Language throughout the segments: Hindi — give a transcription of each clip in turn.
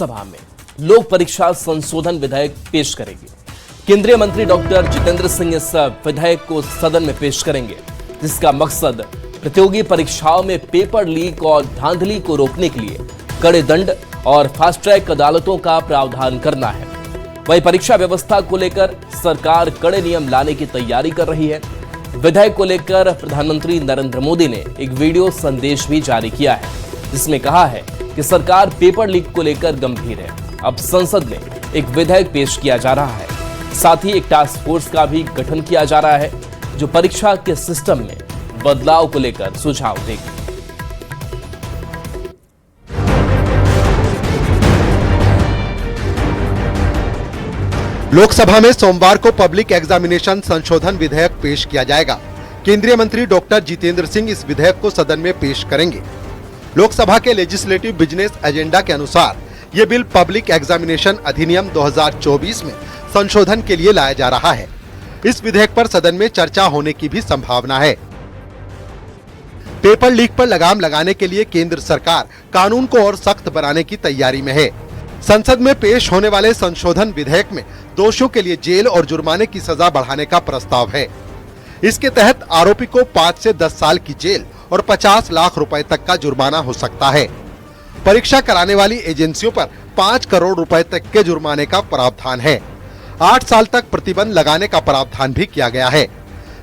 लोकसभा में लोक परीक्षा संशोधन विधेयक पेश करेगी। केंद्रीय मंत्री डॉक्टर जितेंद्र सिंह इस विधेयक को सदन में पेश करेंगे, जिसका मकसद प्रतियोगी परीक्षाओं में पेपर लीक और धांधली को रोकने के लिए कड़े दंड और फास्ट ट्रैक अदालतों का प्रावधान करना है। वहीं परीक्षा व्यवस्था को लेकर सरकार कड़े नियम लाने की तैयारी कर रही है। विधेयक को लेकर प्रधानमंत्री नरेंद्र मोदी ने एक वीडियो संदेश भी जारी किया है, जिसमें कहा है कि सरकार पेपर लीक को लेकर गंभीर है। अब संसद में एक विधेयक पेश किया जा रहा है, साथ ही एक टास्क फोर्स का भी गठन किया जा रहा है, जो परीक्षा के सिस्टम में बदलाव को लेकर सुझाव देगी। लोकसभा में सोमवार को पब्लिक एग्जामिनेशन संशोधन विधेयक पेश किया जाएगा। केंद्रीय मंत्री डॉक्टर जितेंद्र सिंह इस विधेयक को सदन में पेश करेंगे। लोकसभा के लेजिस्लेटिव बिजनेस एजेंडा के अनुसार ये बिल पब्लिक एग्जामिनेशन अधिनियम 2024 में संशोधन के लिए लाया जा रहा है। इस विधेयक पर सदन में चर्चा होने की भी संभावना है। पेपर लीक पर लगाम लगाने के लिए केंद्र सरकार कानून को और सख्त बनाने की तैयारी में है। संसद में पेश होने वाले संशोधन विधेयक में दोषियों के लिए जेल और जुर्माने की सजा बढ़ाने का प्रस्ताव है। इसके तहत आरोपी को 5 से 10 साल की जेल और 50 लाख रुपए तक का जुर्माना हो सकता है। परीक्षा कराने वाली एजेंसियों पर 5 करोड़ रुपए तक के जुर्माने का प्रावधान है। 8 साल तक प्रतिबंध लगाने का प्रावधान भी किया गया है।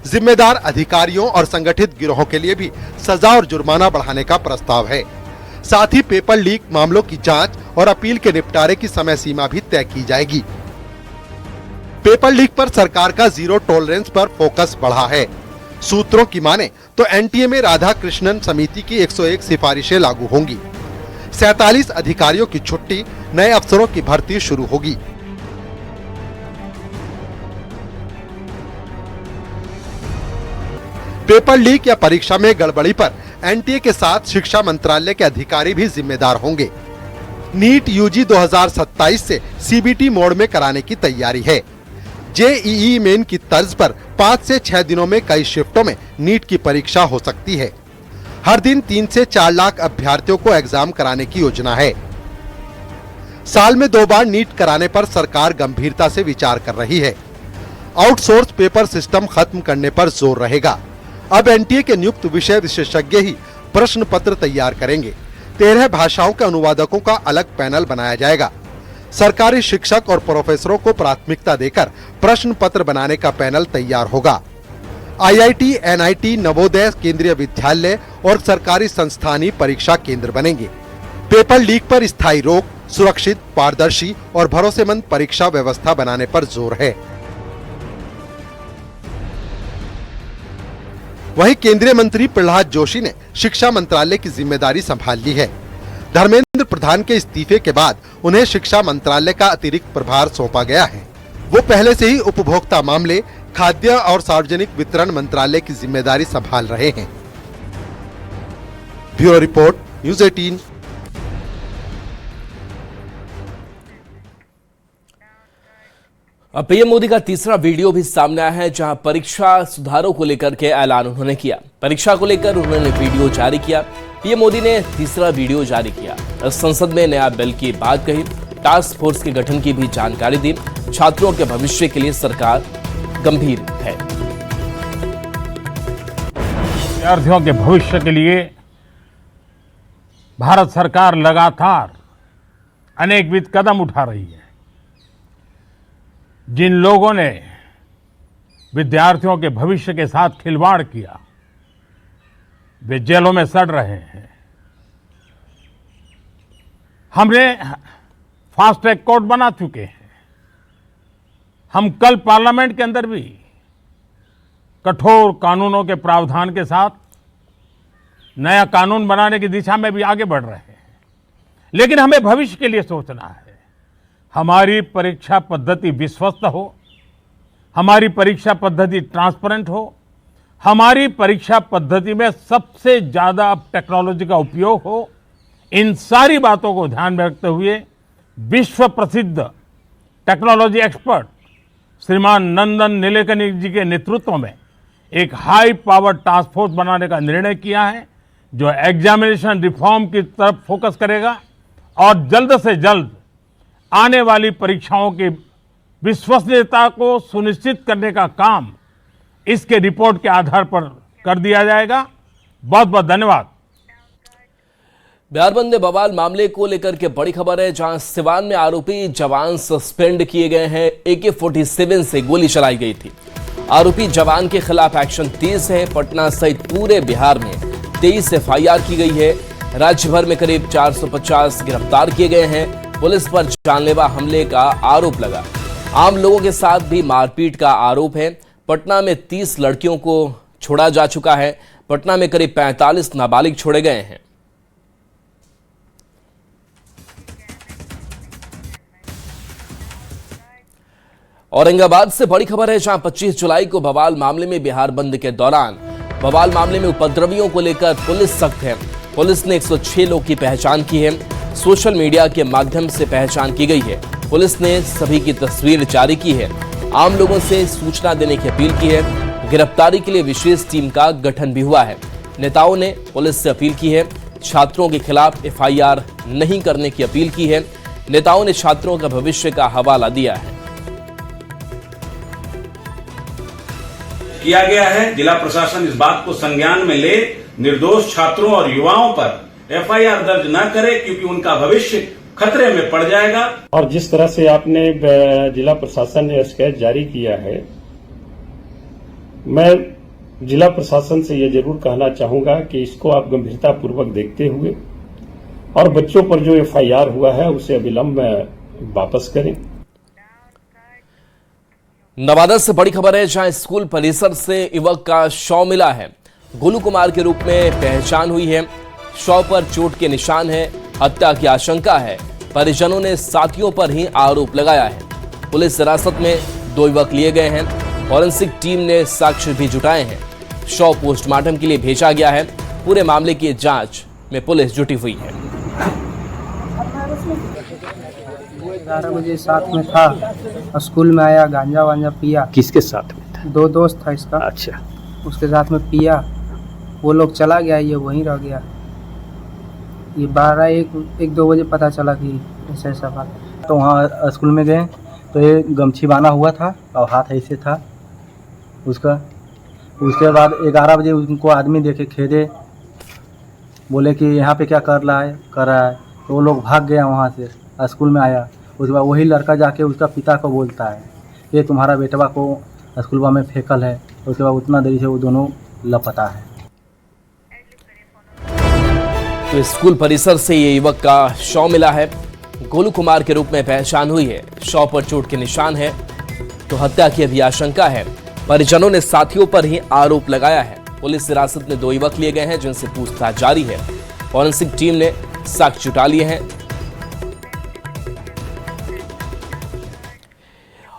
जिम्मेदार अधिकारियों और संगठित गिरोहों के लिए भी सजा और जुर्माना बढ़ाने का प्रस्ताव है। साथ ही पेपर लीक मामलों की जांच और अपील के निपटारे की समय सीमा भी तय की जाएगी। पेपर लीक पर सरकार का जीरो टॉलरेंस पर फोकस बढ़ा है। सूत्रों की माने तो एनटीए में राधा कृष्णन समिति की 101 सिफारिशें लागू होंगी। 47 अधिकारियों की छुट्टी, नए अफसरों की भर्ती शुरू होगी। पेपर लीक या परीक्षा में गड़बड़ी पर एनटीए के साथ शिक्षा मंत्रालय के अधिकारी भी जिम्मेदार होंगे। नीट यूजी 2027 से सीबीटी मोड में कराने की तैयारी है। जेईई मेन की तर्ज पर 5 से 6 दिनों में कई शिफ्टों में नीट की परीक्षा हो सकती है। हर दिन 3 से 4 लाख अभ्यर्थियों को एग्जाम कराने की योजना है। साल में 2 बार नीट कराने पर सरकार गंभीरता से विचार कर रही है। आउटसोर्स पेपर सिस्टम खत्म करने पर जोर रहेगा। अब एनटीए के नियुक्त विषय विशेषज्ञ ही प्रश्न पत्र तैयार करेंगे। 13 भाषाओं के अनुवादकों का अलग पैनल बनाया जाएगा। सरकारी शिक्षक और प्रोफेसरों को प्राथमिकता देकर प्रश्न पत्र बनाने का पैनल तैयार होगा। आईआईटी, एनआईटी, नवोदय, केंद्रीय विद्यालय और सरकारी संस्थान ही परीक्षा केंद्र बनेंगे। पेपर लीक पर स्थायी रोक, सुरक्षित, पारदर्शी और भरोसेमंद परीक्षा व्यवस्था बनाने पर जोर है। वहीं केंद्रीय मंत्री प्रहलाद जोशी ने शिक्षा मंत्रालय की जिम्मेदारी संभाल ली है। धर्मेंद्र प्रधान के इस्तीफे के बाद उन्हें शिक्षा मंत्रालय का अतिरिक्त प्रभार सौंपा गया है। वो पहले से ही उपभोक्ता मामले, खाद्य और सार्वजनिक वितरण मंत्रालय की जिम्मेदारी संभाल रहे हैं। Bureau report, news 18। अब पीएम मोदी का तीसरा वीडियो भी सामने आया है, जहां परीक्षा सुधारों को लेकर के ऐलान उन्होंने किया। परीक्षा को लेकर उन्होंने वीडियो जारी किया। पीएम मोदी ने तीसरा वीडियो जारी किया। संसद में नया बिल की बात कही, टास्क फोर्स के गठन की भी जानकारी दी। छात्रों के भविष्य के लिए सरकार गंभीर है। विद्यार्थियों के भविष्य के लिए भारत सरकार लगातार अनेकविध कदम उठा रही है। जिन लोगों ने विद्यार्थियों के भविष्य के साथ खिलवाड़ किया, वे जेलों में सड़ रहे हैं। हमने फास्ट ट्रैक कोर्ट बना चुके हैं। हम कल पार्लियामेंट के अंदर भी कठोर कानूनों के प्रावधान के साथ नया कानून बनाने की दिशा में भी आगे बढ़ रहे हैं। लेकिन हमें भविष्य के लिए सोचना है। हमारी परीक्षा पद्धति विश्वस्त हो, हमारी परीक्षा पद्धति ट्रांसपेरेंट हो, हमारी परीक्षा पद्धति में सबसे ज्यादा टेक्नोलॉजी का उपयोग हो। इन सारी बातों को ध्यान में रखते हुए विश्व प्रसिद्ध टेक्नोलॉजी एक्सपर्ट श्रीमान नंदन नीलेकनी जी के नेतृत्व में एक हाई पावर टास्क फोर्स बनाने का निर्णय किया है, जो एग्जामिनेशन रिफॉर्म की तरफ फोकस करेगा और जल्द से जल्द आने वाली परीक्षाओं की विश्वसनीयता को सुनिश्चित करने का काम इसके रिपोर्ट के आधार पर कर दिया जाएगा। बहुत बहुत धन्यवाद। बिहार बंद बवाल मामले को लेकर के बड़ी खबर है, जहां सिवान में आरोपी जवान सस्पेंड किए गए हैं। AK-47 से गोली चलाई गई थी। आरोपी जवान के खिलाफ एक्शन तेज है। पटना सहित पूरे बिहार में 23 FIR की गई है। राज्य भर में करीब 450 गिरफ्तार किए गए हैं। पुलिस पर जानलेवा हमले का आरोप लगा। आम लोगों के साथ भी मारपीट का आरोप है। पटना में 30 लड़कियों को छोड़ा जा चुका है। पटना में करीब 45 नाबालिग छोड़े गए हैं। औरंगाबाद से बड़ी खबर है, जहां 25 जुलाई को बवाल मामले में बिहार बंद के दौरान बवाल मामले में उपद्रवियों को लेकर पुलिस सख्त है। पुलिस ने 106 लोग की पहचान की है। सोशल मीडिया के माध्यम से पहचान की गई है। पुलिस ने सभी की तस्वीर जारी की है। आम लोगों से सूचना देने की अपील की है। गिरफ्तारी के लिए विशेष टीम का गठन भी हुआ है। नेताओं ने पुलिस से अपील की है। छात्रों के खिलाफ FIR नहीं करने की अपील की है। नेताओं ने छात्रों का भविष्य का हवाला दिया है। किया गया है। जिला प्रशासन इस बात को संज्ञान में ले, निर्दोष छात्रों और युवाओं पर FIR दर्ज न करे, क्योंकि उनका भविष्य खतरे में पड़ जाएगा। और जिस तरह से आपने जिला प्रशासन ने स्केच जारी किया है, मैं जिला प्रशासन से यह जरूर कहना चाहूंगा कि इसको आप गंभीरता पूर्वक देखते हुए और बच्चों पर जो FIR हुआ है उसे अविलंब वापस करें। नवादा से बड़ी खबर है, जहां स्कूल परिसर से युवक का शव मिला है। गोलू कुमार के रूप में पहचान हुई है। शव पर चोट के निशान है। हत्या की आशंका है। परिजनों ने साथियों पर ही आरोप लगाया है। पुलिस हिरासत में 2 युवक लिए गए हैं। फॉरेंसिक टीम ने साक्ष्य भी जुटाए हैं। शव पोस्टमार्टम के लिए भेजा गया है। पूरे मामले की जांच में पुलिस जुटी हुई है। 11 बजे साथ में था, स्कूल में आया, गांजा वांजा पिया। किसके साथ में था? 2 दोस्त था इसका। अच्छा। उसके साथ में पिया, वो लोग चला गया, ये वहीं रह गया। ये 12-1-2 बजे पता चला कि ऐसा बात। तो वहाँ स्कूल में गए तो ये गमछी बांधा हुआ था और हाथ ऐसे था उसका। उसके बाद 11 बजे उनको आदमी देखे, खेदे, बोले कि यहाँ पे क्या कर रहा है। तो वो लोग भाग गया वहाँ से। स्कूल में आया, उसके बाद वही लड़का जाके उसका पिता को बोलता है ये तुम्हारा बेटवा को स्कूल में फेंकल है। उसके बाद उतना देरी से वो दोनों लापता है। तो स्कूल परिसर से ये युवक का शव मिला है। गोलू कुमार के रूप में पहचान हुई है। शव पर चोट के निशान है। तो हत्या की अभी आशंका है। परिजनों ने साथियों पर ही आरोप लगाया है। पुलिस हिरासत में 2 युवक लिए गए हैं, जिनसे पूछताछ जारी है। फॉरेंसिक टीम ने साक्ष्य जुटा लिए हैं।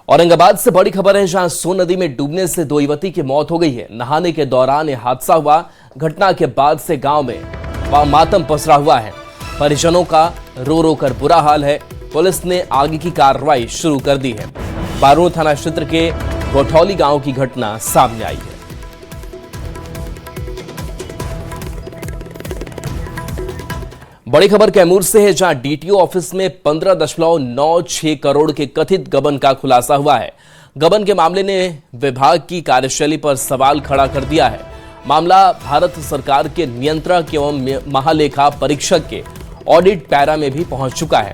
औरंगाबाद से बड़ी खबर है, जहां सोन नदी में डूबने से 2 युवती की मौत हो गई है। नहाने के दौरान यह हादसा हुआ। घटना के बाद से गांव में मातम पसरा हुआ है। परिजनों का रो रो कर बुरा हाल है। पुलिस ने आगे की कार्रवाई शुरू कर दी है। बारूण थाना क्षेत्र के गोठौली गांव की घटना सामने आई है। बड़ी खबर कैमूर से है, जहां DTO ऑफिस में 15.96 करोड़ के कथित गबन का खुलासा हुआ है। गबन के मामले ने विभाग की कार्यशैली पर सवाल खड़ा कर दिया है। मामला भारत सरकार के नियंत्रक एवं महालेखा परीक्षक के ऑडिट पैरा में भी पहुंच चुका है।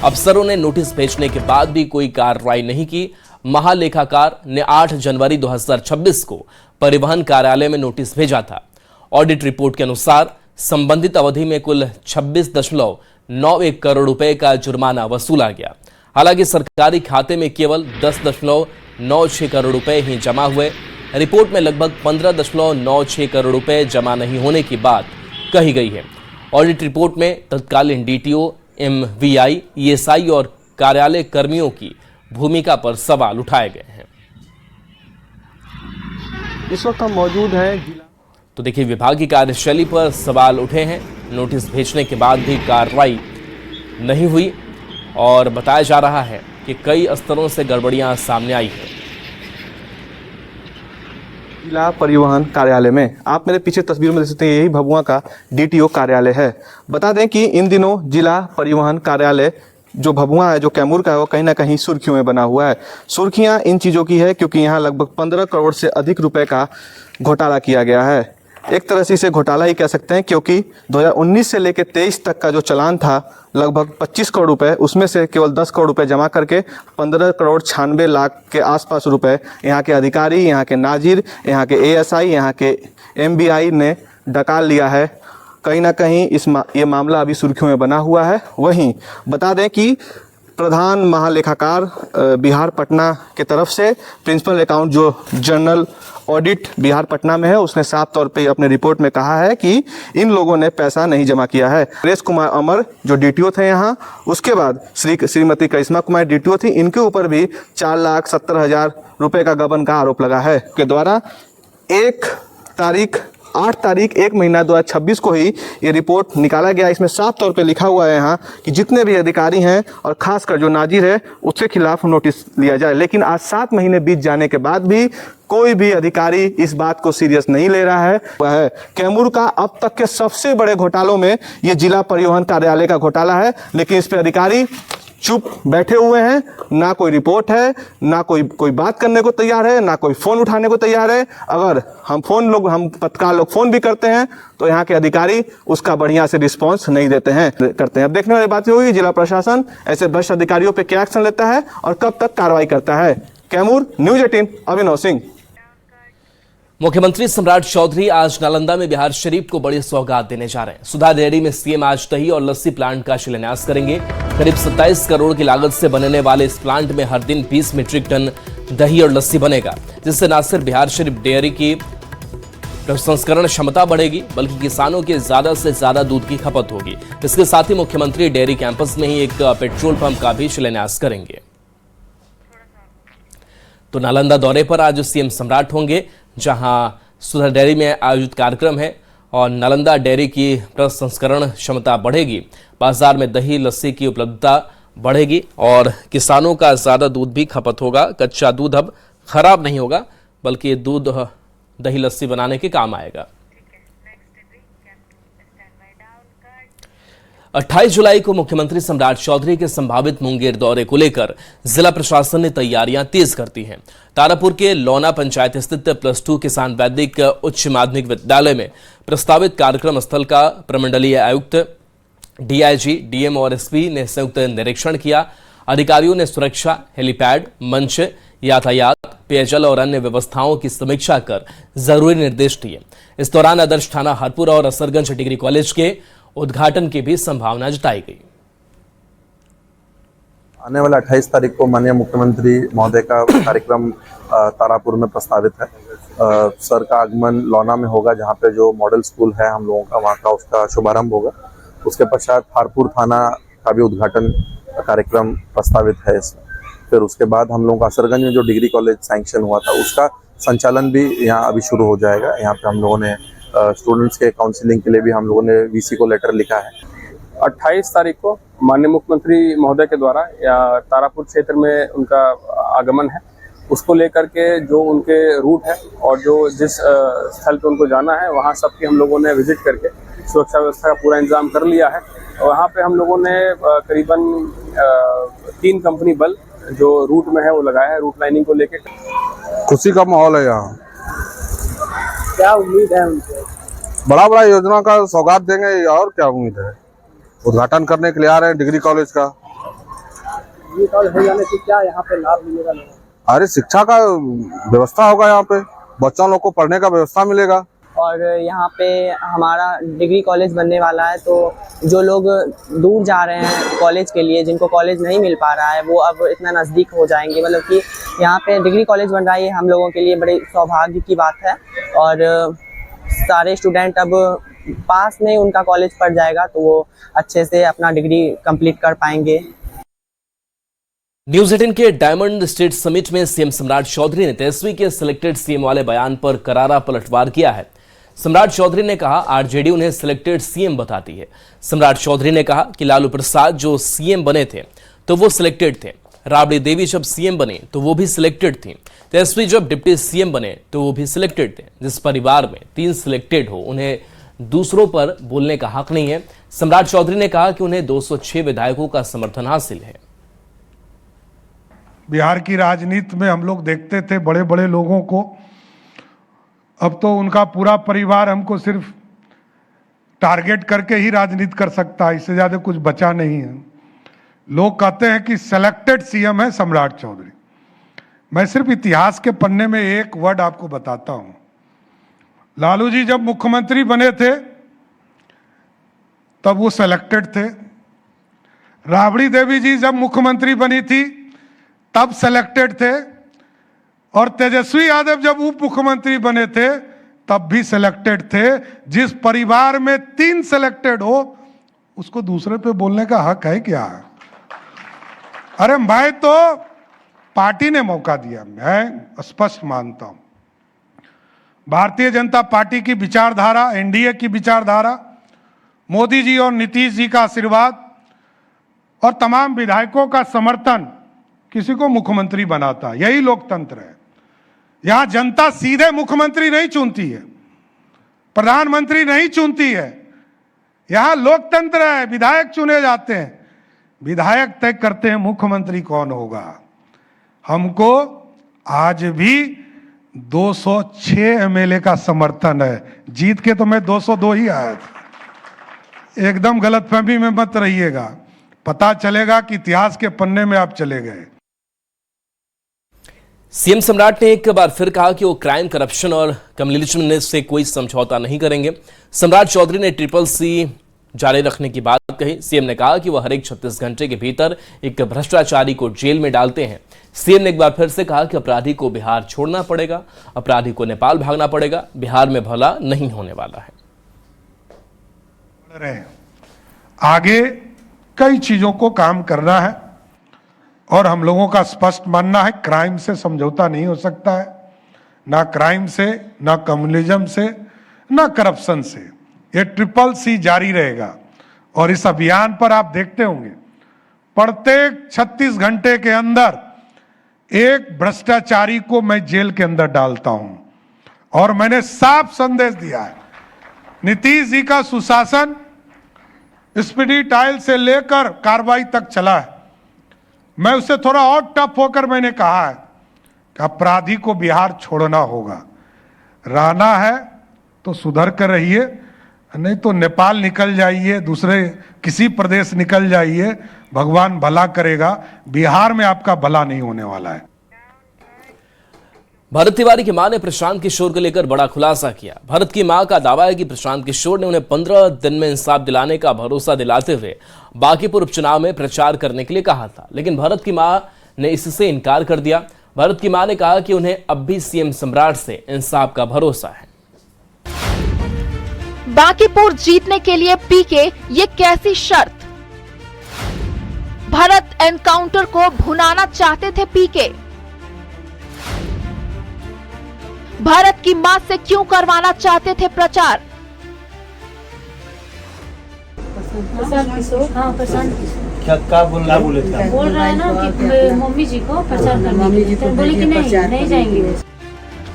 अफसरों ने नोटिस भेजने के बाद भी कोई कार्रवाई नहीं की। महालेखाकार ने 8 जनवरी 2026 को परिवहन कार्यालय में नोटिस भेजा था। ऑडिट रिपोर्ट के अनुसार संबंधित अवधि में कुल 26.91 करोड़ रुपए का जुर्माना वसूला गया। हालांकि सरकारी खाते में केवल 10.96 करोड़ रुपए ही जमा हुए। रिपोर्ट में लगभग 15.96 करोड़ रुपए जमा नहीं होने की बात कही गई है। ऑडिट रिपोर्ट में तत्कालीन DTO, MVI, ESI और कार्यालय कर्मियों की भूमिका पर सवाल उठाए गए हैं। इस वक्त हम मौजूद हैं। तो देखिए, विभाग की कार्यशैली पर सवाल उठे हैं। नोटिस भेजने के बाद भी कार्रवाई नहीं हुई और बताया जा रहा है कि कई स्तरों से गड़बड़ियां सामने आई हैं। जिला परिवहन कार्यालय में आप मेरे पीछे तस्वीर में देख सकते हैं, यही भभुआ का DTO कार्यालय है। बता दें कि इन दिनों जिला परिवहन कार्यालय जो भभुआ है, जो कैमूर का है, वो कहीं ना कहीं सुर्खियों में बना हुआ है। सुर्खियां इन चीज़ों की है क्योंकि यहाँ लगभग 15 करोड़ से अधिक रुपए का घोटाला किया गया है। एक तरह से इसे घोटाला ही कह सकते हैं क्योंकि 2019 से लेकर 23 तक का जो चालान था लगभग 25 करोड़ रुपए, उसमें से केवल 10 करोड़ रुपए जमा करके 15 करोड़ 96 लाख के आसपास रुपए यहाँ के अधिकारी, यहाँ के नाजिर, यहाँ के ASI, यहाँ के MBI ने डकाल लिया है। कहीं ना कहीं ये मामला अभी सुर्खियों में बना हुआ है। वहीं बता दें कि प्रधान महालेखाकार बिहार पटना के तरफ से प्रिंसिपल अकाउंट जो जनरल ऑडिट बिहार पटना में है, उसने साफ तौर पे अपने रिपोर्ट में कहा है कि इन लोगों ने पैसा नहीं जमा किया है। नरेश कुमार अमर जो DTO थे यहाँ, उसके बाद श्रीमती करिश्मा कुमार DTO थी, इनके ऊपर भी 4,70,000 रुपए का गबन का आरोप लगा है। के द्वारा 8 तारीख 1 महीना 2026 को ही ये रिपोर्ट निकाला गया। इसमें साफ तौर पे लिखा हुआ है यहाँ कि जितने भी अधिकारी हैं और खासकर जो नाजिर है उसके खिलाफ नोटिस लिया जाए। लेकिन आज 7 महीने बीत जाने के बाद भी कोई भी अधिकारी इस बात को सीरियस नहीं ले रहा है। वह कैमूर का अब तक के सबसे बड़े घोटालों में ये जिला परिवहन कार्यालय का घोटाला है, लेकिन इस पे अधिकारी चुप बैठे हुए हैं। ना कोई रिपोर्ट है, ना कोई बात करने को तैयार है, ना कोई फ़ोन उठाने को तैयार है। अगर हम पत्रकार लोग फ़ोन भी करते हैं तो यहाँ के अधिकारी उसका बढ़िया से रिस्पांस नहीं देते हैं करते हैं। अब देखने वाली बात होगी जिला प्रशासन ऐसे भ्रष्ट अधिकारियों पे क्या एक्शन लेता है और कब तक कार्रवाई करता है। कैमूर, न्यूज़ 18, अभिनव सिंह। मुख्यमंत्री सम्राट चौधरी आज नालंदा में बिहार शरीफ को बड़ी सौगात देने जा रहे हैं। सुधा डेयरी में सीएम आज दही और लस्सी प्लांट का शिलान्यास करेंगे। करीब 27 करोड़ की लागत से बनने वाले इस प्लांट में हर दिन 20 मीट्रिक टन दही और लस्सी बनेगा, जिससे न सिर्फ बिहार शरीफ डेयरी की प्रसंस्करण क्षमता बढ़ेगी बल्कि किसानों के ज्यादा से ज्यादा दूध की खपत होगी। इसके साथ ही मुख्यमंत्री डेयरी कैंपस में ही एक पेट्रोल पंप का भी शिलान्यास करेंगे। तो नालंदा दौरे पर आज सीएम सम्राट होंगे, जहां सुधा डेयरी में आयोजित कार्यक्रम है और नालंदा डेयरी की प्रसंस्करण क्षमता बढ़ेगी, बाजार में दही लस्सी की उपलब्धता बढ़ेगी और किसानों का ज़्यादा दूध भी खपत होगा। कच्चा दूध अब खराब नहीं होगा बल्कि दूध दही लस्सी बनाने के काम आएगा। 28 जुलाई को मुख्यमंत्री सम्राट चौधरी के संभावित मुंगेर दौरे को लेकर जिला प्रशासन ने तैयारियां तेज कर दी हैं। तारापुर के लौना पंचायत स्थित +2 किसान वैदिक उच्च माध्यमिक विद्यालय में प्रस्तावित कार्यक्रम स्थल का प्रमंडलीय आयुक्त, DIG, DM और SP ने संयुक्त निरीक्षण किया। अधिकारियों ने सुरक्षा, हेलीपैड, मंच, यातायात, पेयजल और अन्य व्यवस्थाओं की समीक्षा कर जरूरी निर्देश दिए। इस दौरान आदर्श थाना हरपुर और असरगंज डिग्री कॉलेज के उद्घाटन की भी संभावना जताई गई। आने वाला 28 तारीख को माननीय मुख्यमंत्री महोदय का कार्यक्रम तारापुर में प्रस्तावित है। सर का आगमन लौना में होगा, जहां पे जो मॉडल स्कूल है हम लोगों का, वहां का उसका शुभारंभ होगा। उसके पश्चात हरपुर थाना का भी उद्घाटन कार्यक्रम प्रस्तावित है इसमें। फिर उसके बाद हम लोगों का असरगंज में जो डिग्री कॉलेज सैंक्शन हुआ था उसका संचालन भी यहाँ अभी शुरू हो जाएगा। यहाँ पे हम लोगों ने स्टूडेंट्स के काउंसलिंग के लिए भी हम लोगों ने VC को लेटर लिखा है। 28 तारीख को माननीय मुख्यमंत्री महोदय के द्वारा या तारापुर क्षेत्र में उनका आगमन है, उसको लेकर के जो उनके रूट है और जो जिस स्थल पे उनको जाना है वहाँ सबकी हम लोगों ने विजिट करके सुरक्षा व्यवस्था का पूरा इंतजाम कर लिया है। वहाँ पे हम लोगों ने करीबन 3 कंपनी बल जो रूट में है वो लगाया है, रूट लाइनिंग को लेकर। खुशी का माहौल है यहाँ। क्या उम्मीद है उनसे? बड़ा योजना का सौगात देंगे और क्या उम्मीद है। उद्घाटन करने के लिए आ रहे हैं डिग्री कॉलेज का। डिग्री कॉलेज हो जाने से क्या यहाँ पे लाभ मिलेगा? अरे शिक्षा का व्यवस्था होगा, यहाँ पे बच्चों लोग को पढ़ने का व्यवस्था मिलेगा। और यहाँ पे हमारा डिग्री कॉलेज बनने वाला है, तो जो लोग दूर जा रहे हैं कॉलेज के लिए, जिनको कॉलेज नहीं मिल पा रहा है, वो अब इतना नज़दीक हो जाएंगे। मतलब कि यहाँ पे डिग्री कॉलेज बन रहा है, ये हम लोगों के लिए बड़े सौभाग्य की बात है। और सारे स्टूडेंट अब पास में उनका कॉलेज पड़ जाएगा तो वो अच्छे से अपना डिग्री कंप्लीट कर पाएंगे। न्यूज़ 18 के डायमंड स्टेट समिट में सीएम सम्राट चौधरी ने तेजस्वी के सिलेक्टेड सीएम वाले बयान पर करारा पलटवार किया है। सम्राट चौधरी ने कहा आरजेडी उन्हें सिलेक्टेड सीएम बताती है। सम्राट चौधरी ने कहा कि लालू प्रसाद जो सीएम बने थे तो वो सिलेक्टेड थे, राबड़ी देवी जब सीएम बने तो वो भी सिलेक्टेड थी, तेजस्वी जब डिप्टी सीएम बने तो वो भी सिलेक्टेड थे। जिस परिवार में 3 सिलेक्टेड हो उन्हें दूसरों पर बोलने का हक नहीं है। सम्राट चौधरी ने कहा कि उन्हें 206 विधायकों का समर्थन हासिल है। बिहार की राजनीति में हम लोग देखते थे बड़े बड़े लोगों को, अब तो उनका पूरा परिवार हमको सिर्फ टारगेट करके ही राजनीति कर सकता है, इससे ज्यादा कुछ बचा नहीं है। लोग कहते हैं कि सिलेक्टेड सीएम है सम्राट चौधरी। मैं सिर्फ इतिहास के पन्ने में एक वर्ड आपको बताता हूं। लालू जी जब मुख्यमंत्री बने थे तब वो सिलेक्टेड थे। राबड़ी देवी जी जब मुख्यमंत्री बनी थी तब सिलेक्टेड थे। और तेजस्वी यादव जब उप मुख्यमंत्री बने थे तब भी सिलेक्टेड थे। जिस परिवार में 3 सिलेक्टेड हो उसको दूसरे पे बोलने का हक है क्या? अरे मैं तो पार्टी ने मौका दिया, मैं स्पष्ट मानता हूं। भारतीय जनता पार्टी की विचारधारा, एनडीए की विचारधारा, मोदी जी और नीतीश जी का आशीर्वाद और तमाम विधायकों का समर्थन किसी को मुख्यमंत्री बनाता है। यही लोकतंत्र है। यहां जनता सीधे मुख्यमंत्री नहीं चुनती है, प्रधानमंत्री नहीं चुनती है। यहां लोकतंत्र है, विधायक चुने जाते हैं। विधायक तय करते हैं मुख्यमंत्री कौन होगा। हमको आज भी 206 एमएलए का समर्थन है। जीत के तो मैं 202 ही आया था। एकदम गलतफहमी में मत रहिएगा, पता चलेगा कि इतिहास के पन्ने में आप चले गए। सीएम सम्राट ने एक बार फिर कहा कि वो क्राइम, करप्शन और कम्युनिज्म से कोई समझौता नहीं करेंगे। सम्राट चौधरी ने CCC जारी रखने की बात कही। सीएम ने कहा कि वह हर एक 36 घंटे के भीतर एक भ्रष्टाचारी को जेल में डालते हैं। सीएम ने एक बार फिर से कहा कि अपराधी को बिहार छोड़ना पड़ेगा, अपराधी को नेपाल भागना पड़ेगा, बिहार में भला नहीं होने वाला है। आगे कई चीजों को काम करना है और हम लोगों का स्पष्ट मानना है क्राइम से समझौता नहीं हो सकता है। ना क्राइम से, ना कम्युनिज्म से, ना करप्शन से। ये CCC जारी रहेगा। और इस अभियान पर आप देखते होंगे प्रत्येक 36 घंटे के अंदर एक भ्रष्टाचारी को मैं जेल के अंदर डालता हूं। और मैंने साफ संदेश दिया है, नीतीश जी का सुशासन स्पीडी ट्रायल से लेकर कार्रवाई तक चला है। मैं उससे थोड़ा और टफ होकर मैंने कहा है कि अपराधी को बिहार छोड़ना होगा। रहना है तो सुधर कर रहिए, नहीं तो नेपाल निकल जाइए, दूसरे किसी प्रदेश निकल जाइए, भगवान भला करेगा। बिहार में आपका भला नहीं होने वाला है। भरत तिवारी की मां ने प्रशांत किशोर को लेकर बड़ा खुलासा किया। भरत की मां का दावा है कि प्रशांत किशोर ने उन्हें 15 दिन में इंसाफ दिलाने का भरोसा दिलाते हुए बांकीपुर उपचुनाव में प्रचार करने के लिए कहा था, लेकिन भरत की मां ने इससे इनकार कर दिया। भरत की मां ने कहा कि उन्हें अब भी सीएम सम्राट से इंसाफ का भरोसा है। बांकीपुर जीतने के लिए पीके ये कैसी शर्त? भरत एनकाउंटर को भुनाना चाहते थे पीके। भारत की मां से क्यों करवाना चाहते थे प्रचार? प्रशांत किशोर, हाँ प्रशांत किशोर क्या बोले थे? बोल रहा है ना कि मम्मी जी को प्रचार करने के लिए, बोले कि नहीं जाएंगे।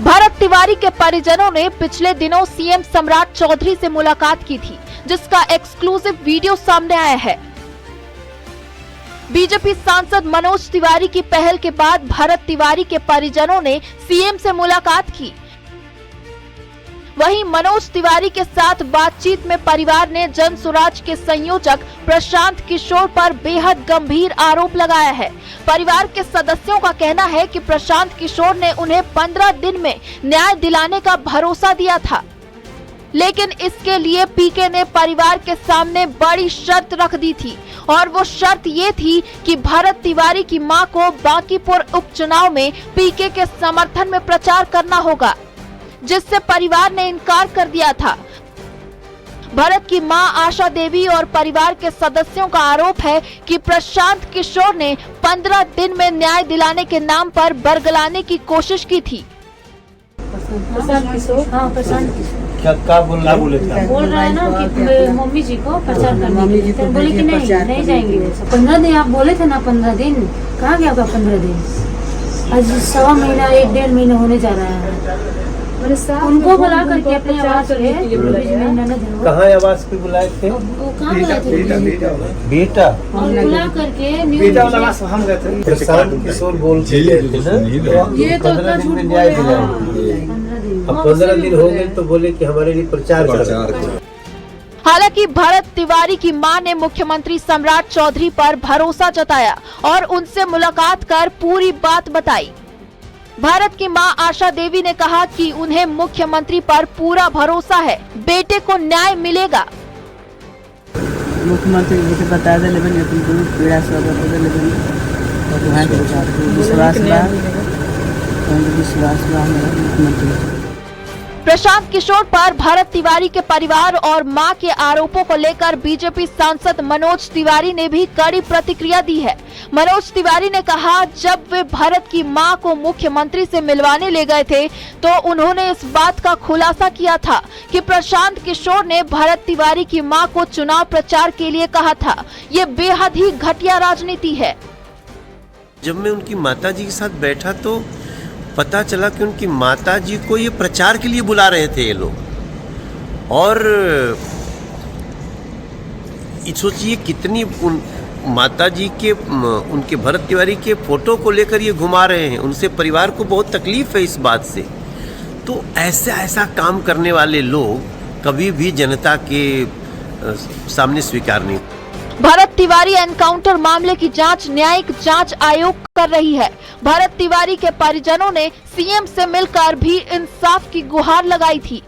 भरत तिवारी के परिजनों ने पिछले दिनों सीएम सम्राट चौधरी से मुलाकात की थी, जिसका एक्सक्लूसिव वीडियो सामने आया है। बीजेपी सांसद मनोज तिवारी की पहल के बाद भरत तिवारी के परिजनों ने सीएम से मुलाकात की। वहीं मनोज तिवारी के साथ बातचीत में परिवार ने जन सुराज के संयोजक प्रशांत किशोर पर बेहद गंभीर आरोप लगाया है। परिवार के सदस्यों का कहना है कि प्रशांत किशोर ने उन्हें 15 दिन में न्याय दिलाने का भरोसा दिया था, लेकिन इसके लिए पीके ने परिवार के सामने बड़ी शर्त रख दी थी, और वो शर्त ये थी कि भरत तिवारी की मां को बांकीपुर उपचुनाव में पीके के समर्थन में प्रचार करना होगा, जिससे परिवार ने इनकार कर दिया था। भरत की मां आशा देवी और परिवार के सदस्यों का आरोप है कि प्रशांत किशोर ने 15 दिन में न्याय दिलाने के नाम पर बरगलाने की कोशिश की थी। प्रशांत किशोर, हाँ प्रशांत किशोर क्या बोले थे? बोल रहा है ना कि मम्मी जी को प्रचार करने के लिए, बोले कि नहीं जाएंगे। 15 दिन आप बोले थे ना, 15 दिन कहाँ गया आपका 15 दिन? आज 1.25 महीना 1.5 महीना होने जा रहा है। उनको बुला करके अपने आवास पे कहाँ आवास पे बुलाए थे? वो कहाँ बुलाए थे? बेटा और बुला करके हम गए थे। प्रशांत किशोर बोल के गए थे ना, ये तो 15 दिन में न्याय दिलाएंगे। अब 15 दिन हो गए तो बोले कि हमारे लिए प्रचार करो। हालांकि भरत तिवारी की मां ने मुख्यमंत्री सम्राट चौधरी पर भरोसा जताया और उनसे मुलाकात कर पूरी बात बताई। भारत की मां आशा देवी ने कहा कि उन्हें मुख्यमंत्री पर पूरा भरोसा है, बेटे को न्याय मिलेगा। मुख्यमंत्री जी के बता दे लेबन अपन दोनों पीड़ा सब बता लेबन और वहां के विश्वास बा मुख्यमंत्री। प्रशांत किशोर पर भरत तिवारी के परिवार और मां के आरोपों को लेकर बीजेपी सांसद मनोज तिवारी ने भी कड़ी प्रतिक्रिया दी है। मनोज तिवारी ने कहा, जब वे भरत की मां को मुख्यमंत्री से मिलवाने ले गए थे तो उन्होंने इस बात का खुलासा किया था कि प्रशांत किशोर ने भरत तिवारी की मां को चुनाव प्रचार के लिए कहा था। ये बेहद ही घटिया राजनीति है। जब मैं उनकी माताजी के साथ बैठा तो पता चला कि उनकी माताजी को ये प्रचार के लिए बुला रहे थे ये लोग, और सोचिए कितनी माताजी के उनके भरत तिवारी के फोटो को लेकर ये घुमा रहे हैं। उनसे परिवार को बहुत तकलीफ है इस बात से। तो ऐसा काम करने वाले लोग कभी भी जनता के सामने स्वीकार नहीं। भरत तिवारी एनकाउंटर मामले की जांच न्यायिक जांच आयोग कर रही है। भरत तिवारी के परिजनों ने सीएम से मिलकर भी इंसाफ की गुहार लगाई थी।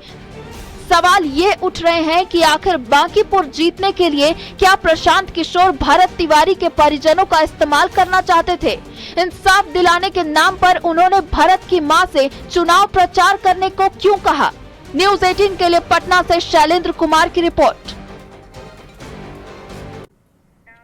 सवाल ये उठ रहे हैं कि आखिर बांकीपुर जीतने के लिए क्या प्रशांत किशोर भरत तिवारी के परिजनों का इस्तेमाल करना चाहते थे? इंसाफ दिलाने के नाम पर उन्होंने भरत की मां से चुनाव प्रचार करने को क्यों कहा? न्यूज़ 18 के लिए पटना से शैलेंद्र कुमार की रिपोर्ट।